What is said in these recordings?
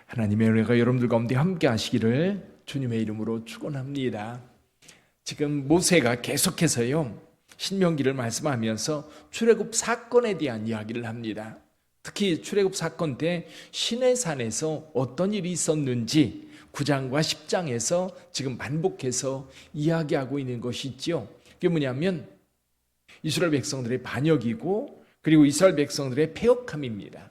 하나님의 은혜가 여러분들 가운데 함께 하시기를 주님의 이름으로 축원합니다. 지금 모세가 계속해서요 신명기를 말씀하면서 출애굽 사건에 대한 이야기를 합니다. 특히 출애굽 사건 때 시내산에서 어떤 일이 있었는지 9장과 10장에서 지금 반복해서 이야기하고 있는 것이 있죠. 그게 뭐냐면 이스라엘 백성들의 반역이고 그리고 이스라엘 백성들의 패역함입니다.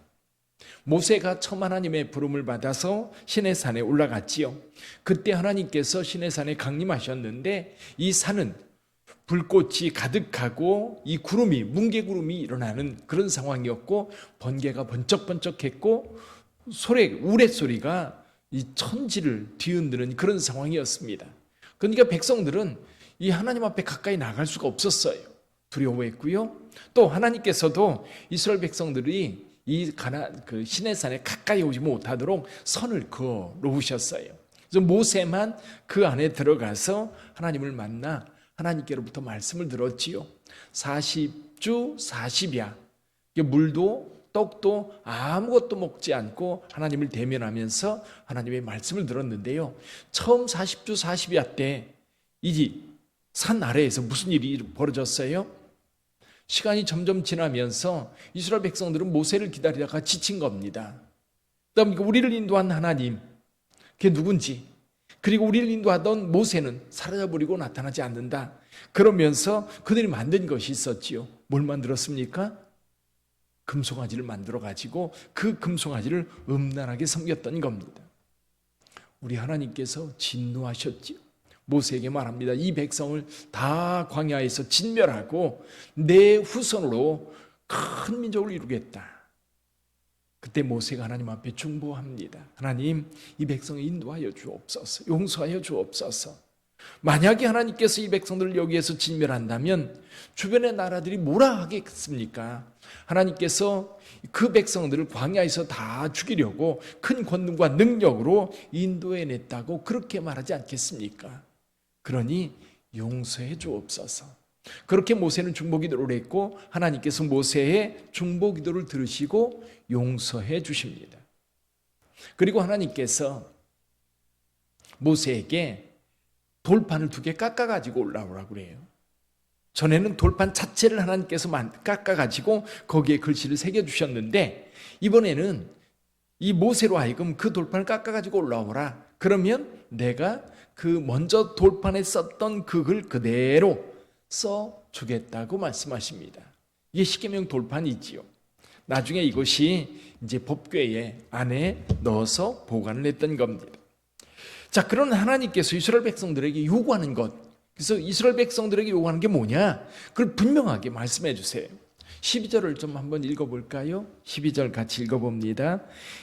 모세가 처음 하나님의 부름을 받아서 시내산에 올라갔지요. 그때 하나님께서 시내산에 강림하셨는데 이 산은 불꽃이 가득하고 이 구름이 뭉게구름이 일어나는 그런 상황이었고 번개가 번쩍번쩍했고 우레소리가 이 천지를 뒤흔드는 그런 상황이었습니다. 그러니까 백성들은 이 하나님 앞에 가까이 나갈 수가 없었어요. 두려워했고요. 또 하나님께서도 이스라엘 백성들이 이 시내산에 가까이 오지 못하도록 선을 그어 놓으셨어요. 그래서 모세만 그 안에 들어가서 하나님을 만나 하나님께로부터 말씀을 들었지요. 40주 40야. 물도 떡도 아무것도 먹지 않고 하나님을 대면하면서 하나님의 말씀을 들었는데요. 처음 40주 40야 때 이 산 아래에서 무슨 일이 벌어졌어요? 시간이 점점 지나면서 이스라엘 백성들은 모세를 기다리다가 지친 겁니다. 그다음 우리를 인도한 하나님, 그게 누군지, 그리고 우리를 인도하던 모세는 사라져버리고 나타나지 않는다. 그러면서 그들이 만든 것이 있었지요. 뭘 만들었습니까? 금송아지를 만들어가지고 그 금송아지를 음란하게 섬겼던 겁니다. 우리 하나님께서 진노하셨지요. 모세에게 말합니다. 이 백성을 다 광야에서 진멸하고 내 후손으로 큰 민족을 이루겠다. 그때 모세가 하나님 앞에 중보합니다. 하나님, 이 백성을 인도하여 주옵소서, 용서하여 주옵소서. 만약에 하나님께서 이 백성들을 여기에서 진멸한다면 주변의 나라들이 뭐라 하겠습니까? 하나님께서 그 백성들을 광야에서 다 죽이려고 큰 권능과 능력으로 인도해냈다고 그렇게 말하지 않겠습니까? 그러니 용서해 주옵소서. 그렇게 모세는 중보기도를 했고 하나님께서 모세의 중보기도를 들으시고 용서해 주십니다. 그리고 하나님께서 모세에게 돌판을 2개 깎아가지고 올라오라고 그래요. 전에는 돌판 자체를 하나님께서 깎아가지고 거기에 글씨를 새겨주셨는데 이번에는 이 모세로 하여금 그 돌판을 깎아가지고 올라오라. 그러면 내가 그 먼저 돌판에 썼던 그 글 그대로 써주겠다고 말씀하십니다. 이게 십계명 돌판이지요. 나중에 이것이 이제 법궤에 안에 넣어서 보관을 했던 겁니다. 자, 그런 하나님께서 이스라엘 백성들에게 요구하는 것, 그래서 이스라엘 백성들에게 요구하는 게 뭐냐? 그걸 분명하게 말씀해 주세요. 12절을 좀 한번 읽어볼까요? 12절 같이 읽어봅니다.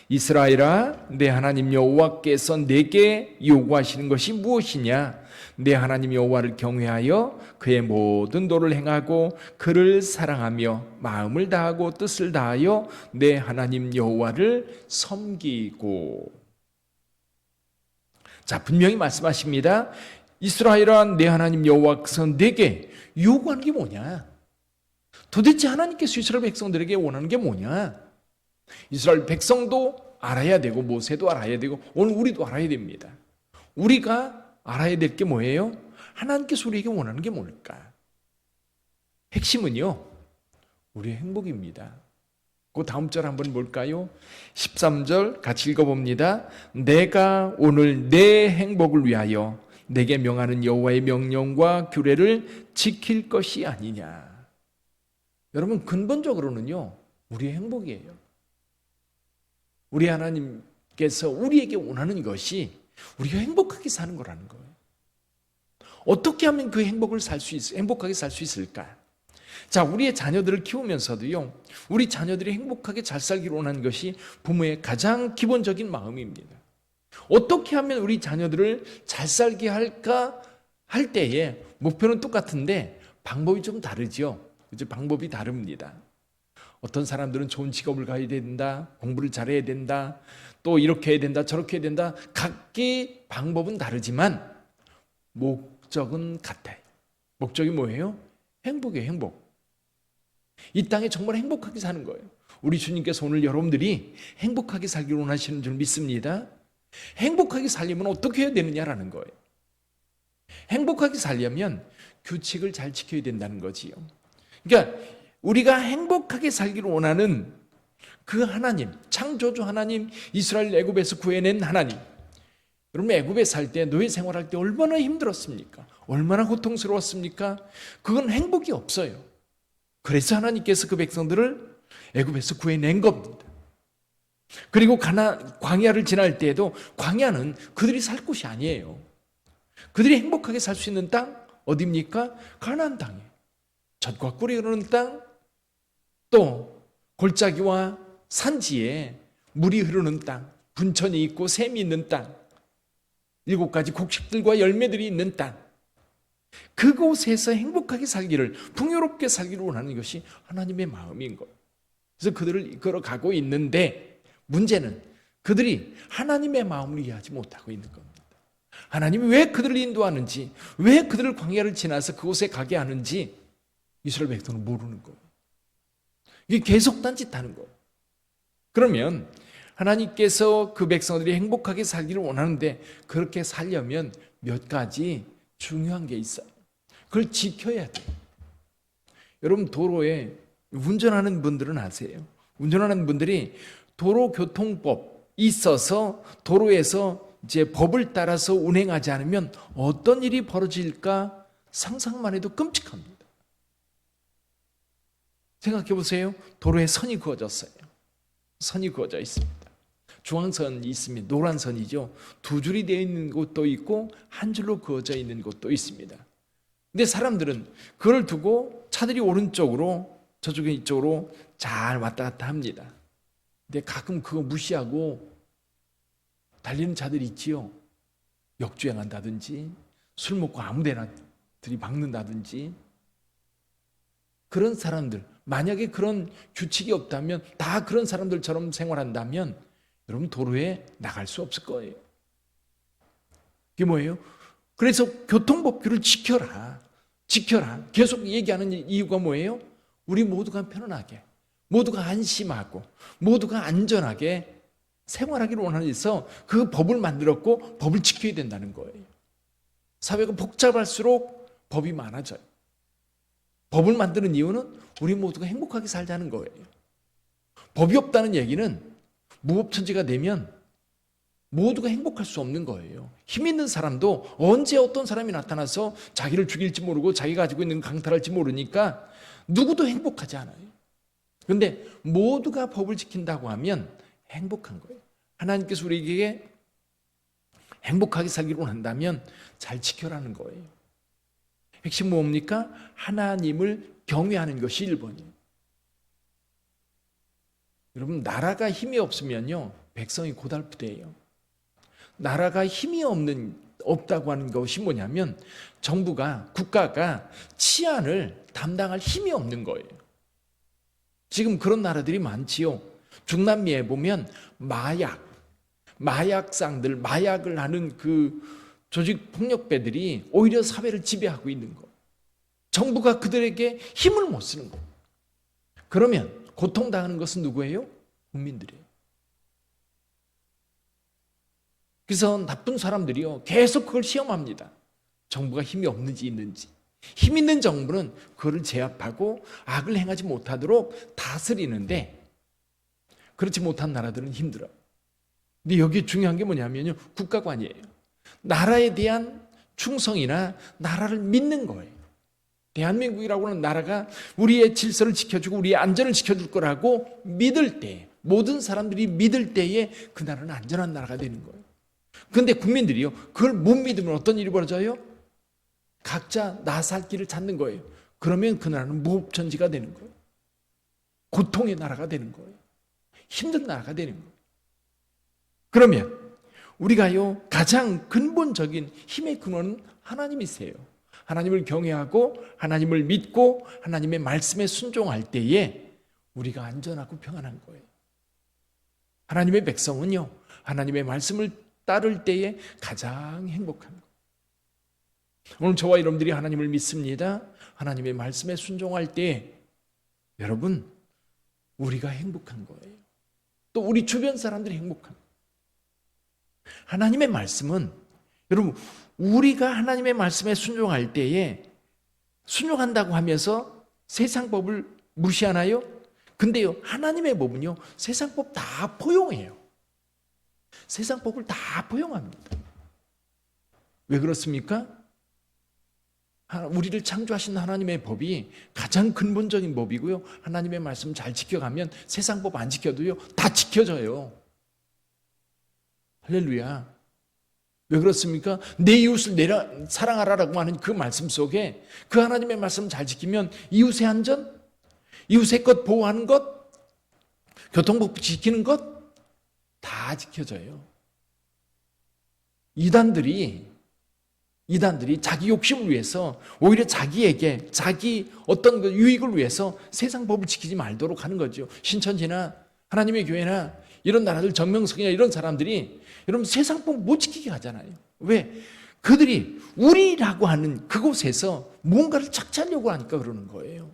이스라엘아, 내 하나님 여호와께서 내게 요구하시는 것이 무엇이냐? 내 하나님 여호와를 경외하여 그의 모든 도를 행하고 그를 사랑하며 마음을 다하고 뜻을 다하여 내 하나님 여호와를 섬기고. 자, 분명히 말씀하십니다. 이스라엘아, 내 하나님 여호와께서 내게 요구하는 게 뭐냐? 도대체 하나님께서 이스라엘 백성들에게 원하는 게 뭐냐? 이스라엘 백성도 알아야 되고 모세도 알아야 되고 오늘 우리도 알아야 됩니다. 우리가 알아야 될 게 뭐예요? 하나님께서 우리에게 원하는 게 뭘까? 핵심은요, 우리의 행복입니다. 그 다음 절 한번 볼까요? 13절 같이 읽어봅니다. 내가 오늘 내 행복을 위하여 내게 명하는 여호와의 명령과 규례를 지킬 것이 아니냐. 여러분, 근본적으로는요, 우리의 행복이에요. 우리 하나님께서 우리에게 원하는 것이 우리가 행복하게 사는 거라는 거예요. 어떻게 하면 그 행복하게 살 수 있을까? 자, 우리의 자녀들을 키우면서도요, 우리 자녀들이 행복하게 잘 살기를 원하는 것이 부모의 가장 기본적인 마음입니다. 어떻게 하면 우리 자녀들을 잘 살게 할까 할 때에 목표는 똑같은데 방법이 좀 다르죠. 이제 방법이 다릅니다. 어떤 사람들은 좋은 직업을 가야 된다, 공부를 잘해야 된다, 또 이렇게 해야 된다, 저렇게 해야 된다. 각기 방법은 다르지만 목적은 같아요. 목적이 뭐예요? 행복이에요, 행복. 이 땅에 정말 행복하게 사는 거예요. 우리 주님께서 오늘 여러분들이 행복하게 살기를 원하시는 줄 믿습니다. 행복하게 살려면 어떻게 해야 되느냐라는 거예요. 행복하게 살려면 규칙을 잘 지켜야 된다는 거지요. 그러니까 우리가 행복하게 살기를 원하는 그 하나님, 창조주 하나님, 이스라엘 애굽에서 구해낸 하나님. 여러분, 애굽에 살 때, 노예 생활할 때 얼마나 힘들었습니까? 얼마나 고통스러웠습니까? 그건 행복이 없어요. 그래서 하나님께서 그 백성들을 애굽에서 구해낸 겁니다. 그리고 광야를 지날 때에도 광야는 그들이 살 곳이 아니에요. 그들이 행복하게 살 수 있는 땅 어디입니까? 가나안 땅이에요. 젖과 꿀이 흐르는 땅, 또 골짜기와 산지에 물이 흐르는 땅, 분천이 있고 샘이 있는 땅, 7가지 곡식들과 열매들이 있는 땅, 그곳에서 행복하게 살기를, 풍요롭게 살기를 원하는 것이 하나님의 마음인 거예요. 그래서 그들을 이끌어가고 있는데 문제는 그들이 하나님의 마음을 이해하지 못하고 있는 겁니다. 하나님이 왜 그들을 인도하는지, 왜 그들을 광야를 지나서 그곳에 가게 하는지 이스라엘 백성은 모르는 거예요. 이게 계속 딴짓하는 거예요. 그러면 하나님께서 그 백성들이 행복하게 살기를 원하는데 그렇게 살려면 몇 가지 중요한 게 있어요. 그걸 지켜야 돼요. 여러분, 도로에 운전하는 분들은 아세요? 운전하는 분들이 도로교통법 있어서 도로에서 이제 법을 따라서 운행하지 않으면 어떤 일이 벌어질까 상상만 해도 끔찍합니다. 생각해 보세요. 도로에 선이 그어졌어요. 선이 그어져 있습니다. 중앙선이 있습니다. 노란선이죠. 2줄이 되어 있는 곳도 있고 한 줄로 그어져 있는 곳도 있습니다. 근데 사람들은 그걸 두고 차들이 오른쪽으로 저쪽에 이쪽으로 잘 왔다 갔다 합니다. 근데 가끔 그거 무시하고 달리는 차들이 있지요. 역주행한다든지 술 먹고 아무데나 들이박는다든지. 그런 사람들, 만약에 그런 규칙이 없다면, 다 그런 사람들처럼 생활한다면 여러분 도로에 나갈 수 없을 거예요. 그게 뭐예요? 그래서 교통법규를 지켜라. 지켜라. 계속 얘기하는 이유가 뭐예요? 우리 모두가 편안하게, 모두가 안심하고, 모두가 안전하게 생활하기를 원하면서 그 법을 만들었고 법을 지켜야 된다는 거예요. 사회가 복잡할수록 법이 많아져요. 법을 만드는 이유는 우리 모두가 행복하게 살자는 거예요. 법이 없다는 얘기는 무법천지가 되면 모두가 행복할 수 없는 거예요. 힘 있는 사람도 언제 어떤 사람이 나타나서 자기를 죽일지 모르고 자기가 가지고 있는 강탈할지 모르니까 누구도 행복하지 않아요. 그런데 모두가 법을 지킨다고 하면 행복한 거예요. 하나님께서 우리에게 행복하게 살기를 원한다면 잘 지켜라는 거예요. 핵심 뭡니까? 하나님을 경외하는 것이 1번이에요. 여러분, 나라가 힘이 없으면요, 백성이 고달프대요. 나라가 힘이 없다고 하는 것이 뭐냐면 정부가, 국가가 치안을 담당할 힘이 없는 거예요. 지금 그런 나라들이 많지요. 중남미에 보면 마약상들, 마약을 하는 그 조직 폭력배들이 오히려 사회를 지배하고 있는 거. 정부가 그들에게 힘을 못 쓰는 거. 그러면 고통당하는 것은 누구예요? 국민들이에요. 그래서 나쁜 사람들이요, 계속 그걸 시험합니다. 정부가 힘이 없는지 있는지. 힘 있는 정부는 그걸 제압하고 악을 행하지 못하도록 다스리는데 그렇지 못한 나라들은 힘들어요. 근데 여기 중요한 게 뭐냐면요, 국가관이에요. 나라에 대한 충성이나 나라를 믿는 거예요. 대한민국이라고 하는 나라가 우리의 질서를 지켜주고 우리의 안전을 지켜줄 거라고 믿을 때, 모든 사람들이 믿을 때에 그 나라는 안전한 나라가 되는 거예요. 그런데 국민들이요, 그걸 못 믿으면 어떤 일이 벌어져요? 각자 나 살 길을 찾는 거예요. 그러면 그 나라는 무법천지가 되는 거예요. 고통의 나라가 되는 거예요. 힘든 나라가 되는 거예요. 그러면 우리가요, 가장 근본적인 힘의 근원은 하나님이세요. 하나님을 경외하고 하나님을 믿고 하나님의 말씀에 순종할 때에 우리가 안전하고 평안한 거예요. 하나님의 백성은요, 하나님의 말씀을 따를 때에 가장 행복한 거예요. 오늘 저와 여러분들이 하나님을 믿습니다. 하나님의 말씀에 순종할 때 여러분, 우리가 행복한 거예요. 또 우리 주변 사람들이 행복한 거예요. 하나님의 말씀은 여러분, 우리가 하나님의 말씀에 순종할 때에 순종한다고 하면서 세상 법을 무시하나요? 근데요, 하나님의 법은요, 세상 법 다 포용해요. 세상 법을 다 포용합니다. 왜 그렇습니까? 우리를 창조하신 하나님의 법이 가장 근본적인 법이고요. 하나님의 말씀 잘 지켜가면 세상 법 안 지켜도요, 다 지켜져요. 할렐루야. 왜 그렇습니까? 내 이웃을 사랑하라라고 하는 그 말씀 속에 그 하나님의 말씀 잘 지키면 이웃의 안전, 이웃의 것 보호하는 것, 교통법 지키는 것 다 지켜져요. 이단들이 자기 욕심을 위해서 오히려 자기에게 자기 어떤 그 유익을 위해서 세상 법을 지키지 말도록 하는 거죠. 신천지나 하나님의 교회나 이런 나라들, 정명석이나 이런 사람들이 여러분 세상 법 못 지키게 하잖아요. 왜? 그들이 우리라고 하는 그곳에서 뭔가를 착취하려고 하니까 그러는 거예요.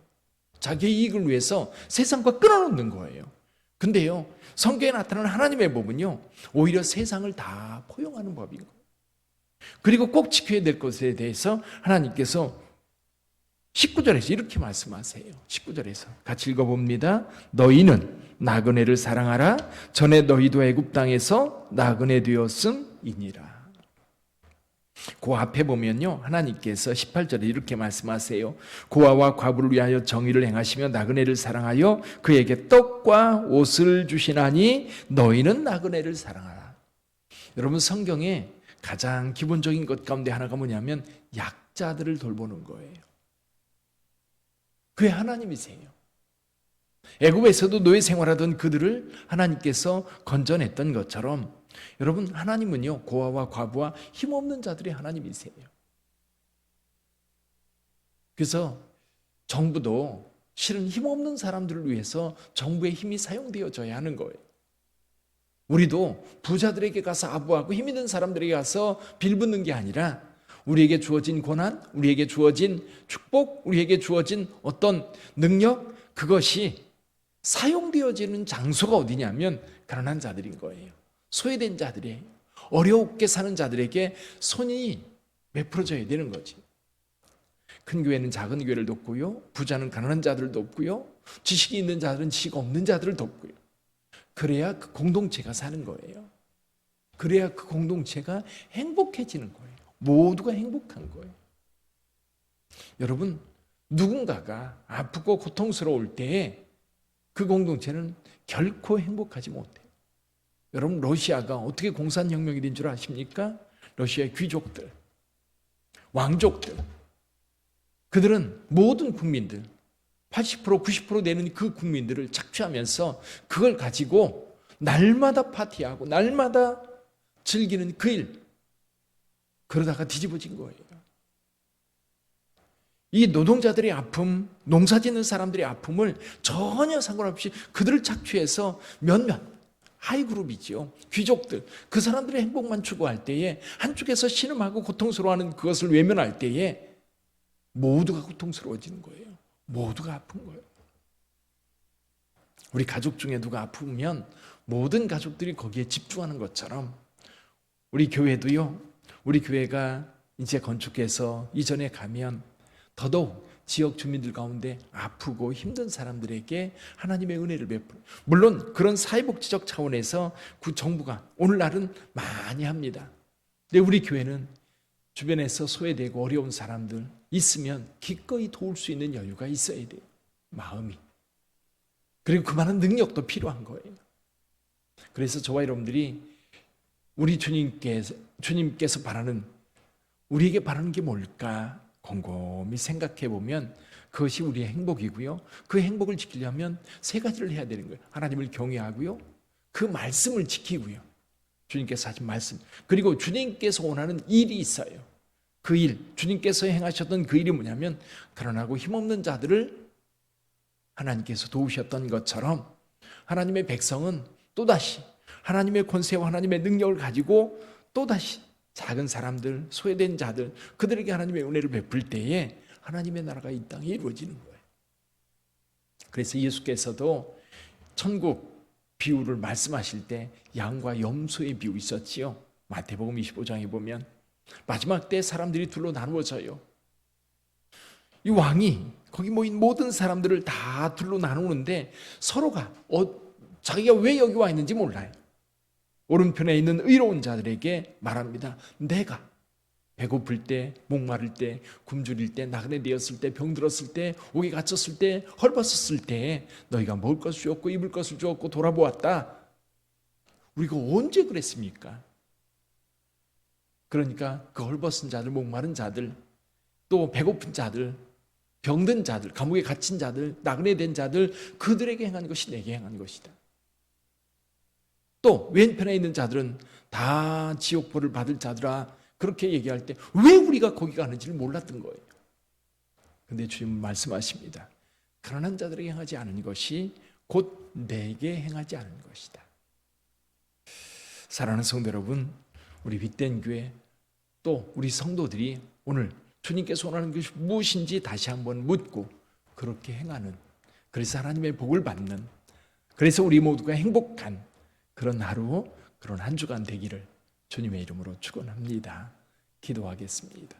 자기의 이익을 위해서 세상과 끊어놓는 거예요. 근데요, 성경에 나타나는 하나님의 법은요, 오히려 세상을 다 포용하는 법인 거예요. 그리고 꼭 지켜야 될 것에 대해서 하나님께서 19절에서 이렇게 말씀하세요. 19절에서 같이 읽어봅니다. 너희는 나그네를 사랑하라. 전에 너희도 애굽 땅에서 나그네 되었음이니라. 그 앞에 보면요, 하나님께서 18절에 이렇게 말씀하세요. 고아와 과부를 위하여 정의를 행하시며 나그네를 사랑하여 그에게 떡과 옷을 주시나니 너희는 나그네를 사랑하라. 여러분, 성경에 가장 기본적인 것 가운데 하나가 뭐냐면 약자들을 돌보는 거예요. 그게 하나님이세요. 애굽에서도 노예 생활하던 그들을 하나님께서 건져냈던 것처럼 여러분, 하나님은요, 고아와 과부와 힘없는 자들의 하나님이세요. 그래서 정부도 실은 힘없는 사람들을 위해서 정부의 힘이 사용되어져야 하는 거예요. 우리도 부자들에게 가서 아부하고 힘 있는 사람들에게 가서 빌붙는 게 아니라 우리에게 주어진 고난, 우리에게 주어진 축복, 우리에게 주어진 어떤 능력, 그것이 사용되어지는 장소가 어디냐면 가난한 자들인 거예요. 소외된 자들이에요. 어렵게 사는 자들에게 손이 베풀어져야 되는 거지. 큰 교회는 작은 교회를 돕고요, 부자는 가난한 자들을 돕고요, 지식이 있는 자들은 지식 없는 자들을 돕고요. 그래야 그 공동체가 사는 거예요. 그래야 그 공동체가 행복해지는 거예요. 모두가 행복한 거예요. 여러분, 누군가가 아프고 고통스러울 때에 그 공동체는 결코 행복하지 못해요. 여러분, 러시아가 어떻게 공산혁명이 된 줄 아십니까? 러시아의 귀족들, 왕족들, 그들은 모든 국민들 80% 90% 되는 그 국민들을 착취하면서 그걸 가지고 날마다 파티하고 날마다 즐기는 그 일, 그러다가 뒤집어진 거예요. 이 노동자들의 아픔, 농사짓는 사람들의 아픔을 전혀 상관없이 그들을 착취해서 몇몇 하이그룹이죠, 귀족들, 그 사람들의 행복만 추구할 때에 한쪽에서 신음하고 고통스러워하는 그것을 외면할 때에 모두가 고통스러워지는 거예요. 모두가 아픈 거예요. 우리 가족 중에 누가 아프면 모든 가족들이 거기에 집중하는 것처럼 우리 교회도요, 우리 교회가 이제 건축해서 이전에 가면 더더욱 지역 주민들 가운데 아프고 힘든 사람들에게 하나님의 은혜를 베풀어요. 물론 그런 사회복지적 차원에서 그 정부가 오늘날은 많이 합니다. 근데 우리 교회는 주변에서 소외되고 어려운 사람들 있으면 기꺼이 도울 수 있는 여유가 있어야 돼요. 마음이. 그리고 그만한 능력도 필요한 거예요. 그래서 저와 여러분들이 우리 주님께서 바라는, 우리에게 바라는 게 뭘까 곰곰이 생각해 보면 그것이 우리의 행복이고요. 그 행복을 지키려면 세 가지를 해야 되는 거예요. 하나님을 경외하고요, 그 말씀을 지키고요, 주님께서 하신 말씀, 그리고 주님께서 원하는 일이 있어요. 그 일, 주님께서 행하셨던 그 일이 뭐냐면 가난하고 힘없는 자들을 하나님께서 도우셨던 것처럼 하나님의 백성은 또다시 하나님의 권세와 하나님의 능력을 가지고 또다시 작은 사람들, 소외된 자들, 그들에게 하나님의 은혜를 베풀 때에 하나님의 나라가 이 땅에 이루어지는 거예요. 그래서 예수께서도 천국 비유를 말씀하실 때 양과 염소의 비유 있었지요. 마태복음 25장에 보면 마지막 때 사람들이 둘로 나누어져요. 이 왕이 거기 모인 모든 사람들을 다 둘로 나누는데 서로가 자기가 왜 여기 와 있는지 몰라요. 오른편에 있는 의로운 자들에게 말합니다. 내가 배고플 때, 목마를 때, 굶주릴 때, 나그네 되었을 때, 병들었을 때, 옥에 갇혔을 때, 헐벗었을 때 너희가 먹을 것을 주었고 입을 것을 주었고 돌아보았다. 우리가 언제 그랬습니까? 그러니까 그 헐벗은 자들, 목마른 자들, 또 배고픈 자들, 병든 자들, 감옥에 갇힌 자들, 나그네 된 자들, 그들에게 행한 것이 내게 행한 것이다. 또 왼편에 있는 자들은 다 지옥벌을 받을 자들아, 그렇게 얘기할 때 왜 우리가 거기 가는지를 몰랐던 거예요. 그런데 주님 말씀하십니다. 가난한 자들에게 행하지 않은 것이 곧 내게 행하지 않은 것이다. 사랑하는 성도 여러분, 우리 빛된 교회 또 우리 성도들이 오늘 주님께서 원하는 것이 무엇인지 다시 한번 묻고 그렇게 행하는, 그래서 하나님의 복을 받는, 그래서 우리 모두가 행복한 그런 하루, 그런 한 주간 되기를 주님의 이름으로 축원합니다. 기도하겠습니다.